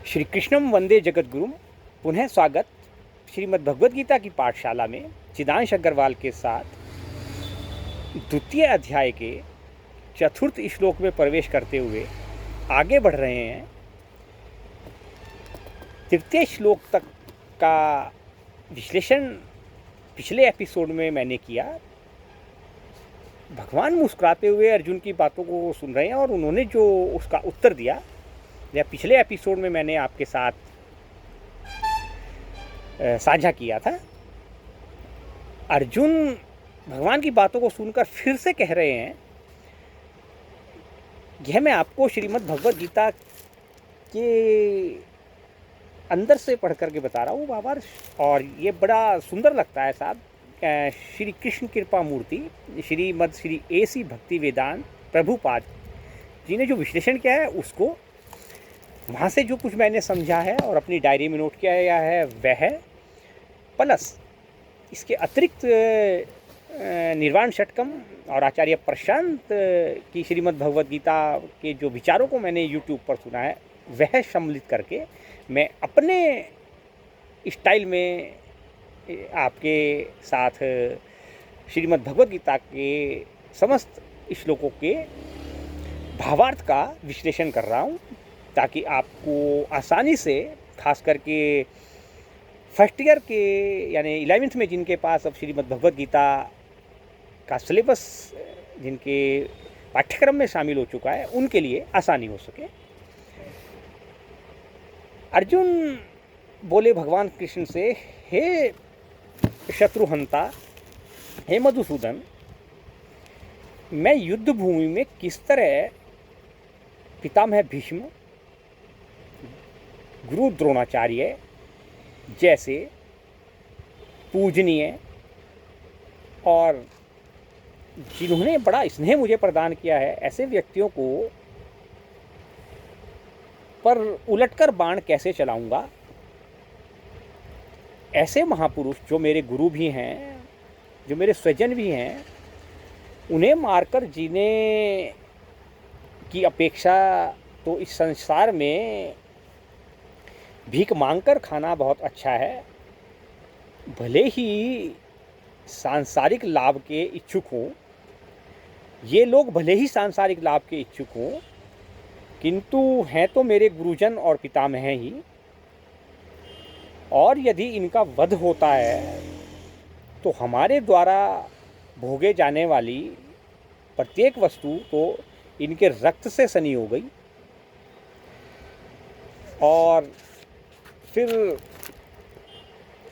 श्री कृष्णम वंदे जगद्गुरुम। पुनः स्वागत श्रीमद् भगवद गीता की पाठशाला में चिदांश अग्रवाल के साथ द्वितीय अध्याय के चतुर्थ श्लोक में प्रवेश करते हुए आगे बढ़ रहे हैं। तृतीय श्लोक तक का विश्लेषण पिछले एपिसोड में मैंने किया। भगवान मुस्कुराते हुए अर्जुन की बातों को सुन रहे हैं और उन्होंने जो उसका उत्तर दिया या पिछले एपिसोड में मैंने आपके साथ साझा किया था। अर्जुन भगवान की बातों को सुनकर फिर से कह रहे हैं, यह मैं आपको श्रीमद् भगवद गीता के अंदर से पढ़ करके बता रहा हूँ बाबा, और ये बड़ा सुंदर लगता है साहब। श्री कृष्ण कृपा मूर्ति श्री एसी भक्ति वेदांत प्रभुपाद जी ने जो विश्लेषण किया है उसको वहाँ से जो कुछ मैंने समझा है और अपनी डायरी में नोट किया है वह प्लस इसके अतिरिक्त निर्वाण षटकम और आचार्य प्रशांत की श्रीमद् भगवद गीता के जो विचारों को मैंने यूट्यूब पर सुना है वह सम्मिलित करके मैं अपने स्टाइल में आपके साथ श्रीमद् भगवद गीता के समस्त श्लोकों के भावार्थ का विश्लेषण कर रहा हूँ, ताकि आपको आसानी से, खास करके फर्स्ट ईयर के यानी 11th में जिनके पास अब श्रीमद् भगवद गीता का सिलेबस जिनके पाठ्यक्रम में शामिल हो चुका है, उनके लिए आसानी हो सके। अर्जुन बोले भगवान कृष्ण से, हे शत्रुहंता, हे मधुसूदन, मैं युद्ध भूमि में किस तरह पितामह भीष्म, गुरु द्रोणाचार्य जैसे पूजनीय और जिन्होंने बड़ा स्नेह मुझे प्रदान किया है, ऐसे व्यक्तियों को पर उलटकर बाण कैसे चलाऊंगा। ऐसे महापुरुष जो मेरे गुरु भी हैं, जो मेरे स्वजन भी हैं, उन्हें मारकर जीने की अपेक्षा तो इस संसार में भीख मांगकर खाना बहुत अच्छा है। भले ही सांसारिक लाभ के इच्छुक हों, ये लोग भले ही सांसारिक लाभ के इच्छुक हों, किंतु हैं तो मेरे गुरुजन और पितामह ही, और यदि इनका वध होता है तो हमारे द्वारा भोगे जाने वाली प्रत्येक वस्तु तो इनके रक्त से सनी हो गई, और फिर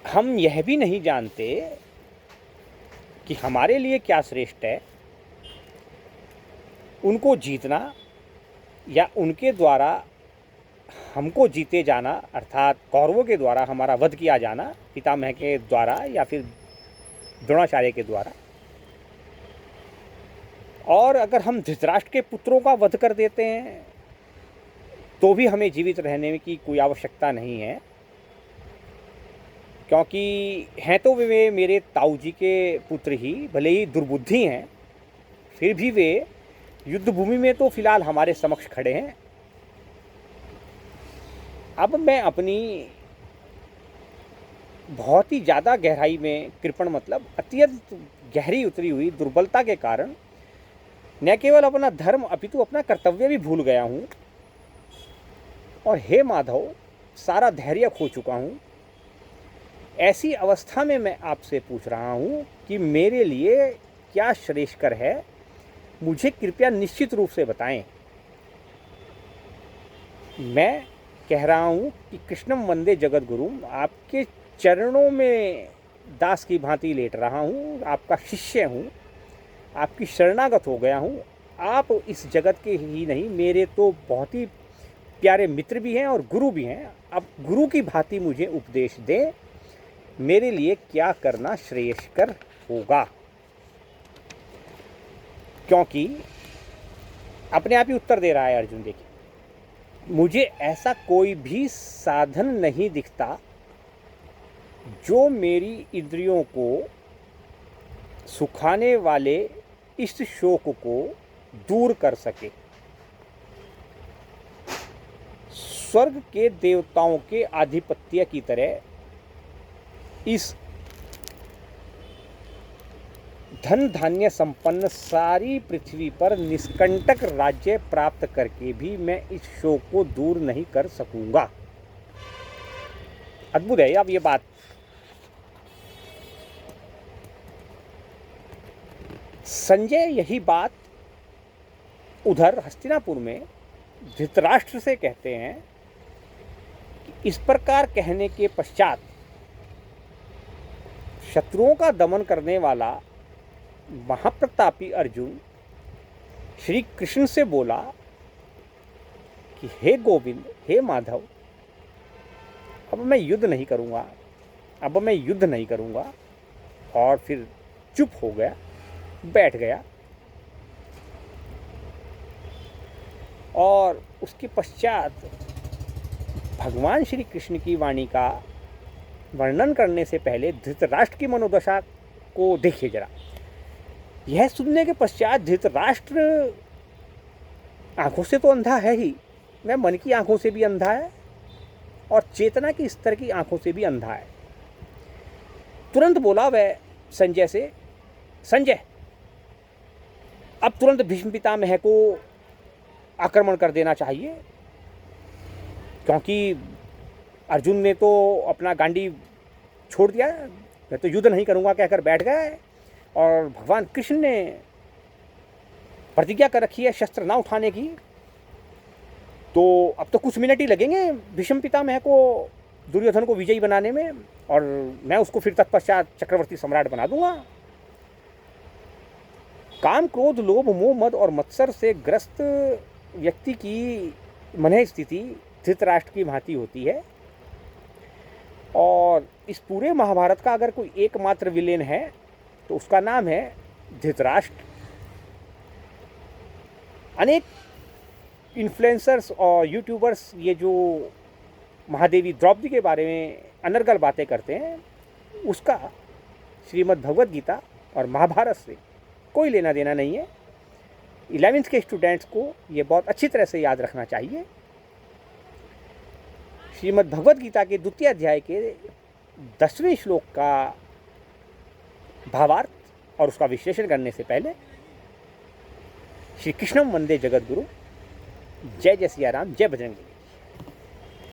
हम यह भी नहीं जानते कि हमारे लिए क्या श्रेष्ठ है, उनको जीतना या उनके द्वारा हमको जीते जाना, अर्थात कौरवों के द्वारा हमारा वध किया जाना, पितामह के द्वारा या फिर द्रोणाचार्य के द्वारा। और अगर हम धृतराष्ट्र के पुत्रों का वध कर देते हैं तो भी हमें जीवित रहने की कोई आवश्यकता नहीं है, क्योंकि हैं तो वे मेरे ताऊ जी के पुत्र ही, भले ही दुर्बुद्धि हैं, फिर भी वे युद्ध भूमि में तो फिलहाल हमारे समक्ष खड़े हैं। अब मैं अपनी बहुत ही ज़्यादा गहराई में कृपण, मतलब अत्यंत गहरी उतरी हुई दुर्बलता के कारण न केवल अपना धर्म अपितु अपना कर्तव्य भी भूल गया हूँ, और हे माधव, सारा धैर्य खो चुका हूँ। ऐसी अवस्था में मैं आपसे पूछ रहा हूँ कि मेरे लिए क्या श्रेष्ठकर है, मुझे कृपया निश्चित रूप से बताएं। मैं कह रहा हूँ कि कृष्णम वंदे जगद्गुरुम, आपके चरणों में दास की भांति लेट रहा हूँ, आपका शिष्य हूँ, आपकी शरणागत हो गया हूँ। आप इस जगत के ही नहीं, मेरे तो बहुत ही प्यारे मित्र भी हैं और गुरु भी हैं। अब गुरु की भांति मुझे उपदेश दें, मेरे लिए क्या करना श्रेयस्कर होगा। क्योंकि अपने आप ही उत्तर दे रहा है अर्जुन, देखिए, मुझे ऐसा कोई भी साधन नहीं दिखता जो मेरी इंद्रियों को सुखाने वाले इस शोक को दूर कर सके। स्वर्ग के देवताओं के आधिपत्य की तरह इस धन धान्य संपन्न सारी पृथ्वी पर निष्कंटक राज्य प्राप्त करके भी मैं इस शोक को दूर नहीं कर सकूंगा। अद्भुत है अब ये बात। संजय यही बात उधर हस्तिनापुर में धृतराष्ट्र से कहते हैं कि इस प्रकार कहने के पश्चात शत्रुओं का दमन करने वाला महाप्रतापी अर्जुन श्री कृष्ण से बोला कि हे गोविंद, हे माधव, अब मैं युद्ध नहीं करूँगा, अब मैं युद्ध नहीं करूँगा। और फिर चुप हो गया, बैठ गया। और उसके पश्चात भगवान श्री कृष्ण की वाणी का वर्णन करने से पहले धृतराष्ट्र की मनोदशा को देखिए जरा। यह सुनने के पश्चात धृतराष्ट्र आंखों से तो अंधा है ही, वह मन की आंखों से भी अंधा है और चेतना की स्तर की आंखों से भी अंधा है। तुरंत बोला वह संजय से, संजय, अब तुरंत भीष्म पितामह को आक्रमण कर देना चाहिए, क्योंकि अर्जुन ने तो अपना गांडी छोड़ दिया, मैं तो युद्ध नहीं करूंगा कहकर बैठ गया है। और भगवान कृष्ण ने प्रतिज्ञा कर रखी है शस्त्र ना उठाने की, तो अब तो कुछ मिनट ही लगेंगे भीष्म पितामह को, दुर्योधन को विजयी बनाने में, और मैं उसको फिर तत्पश्चात चक्रवर्ती सम्राट बना दूंगा। काम, क्रोध, लोभ, मोह, मद और मत्सर से ग्रस्त व्यक्ति की मन स्थिति धृतराष्ट्र की भांति होती है। और इस पूरे महाभारत का अगर कोई एकमात्र विलेन है तो उसका नाम है धृतराष्ट्र। अनेक इन्फ्लुएंसर्स और यूट्यूबर्स ये जो महादेवी द्रौपदी के बारे में अनर्गल बातें करते हैं, उसका श्रीमद् भगवद गीता और महाभारत से कोई लेना देना नहीं है। 11th के स्टूडेंट्स को ये बहुत अच्छी तरह से याद रखना चाहिए। श्रीमद् भगवद गीता के 2 अध्याय के 10वें श्लोक का भावार्थ और उसका विश्लेषण करने से पहले श्री कृष्णम वंदे जगत गुरु। जय जय सिया राम, जय बजरंग बली।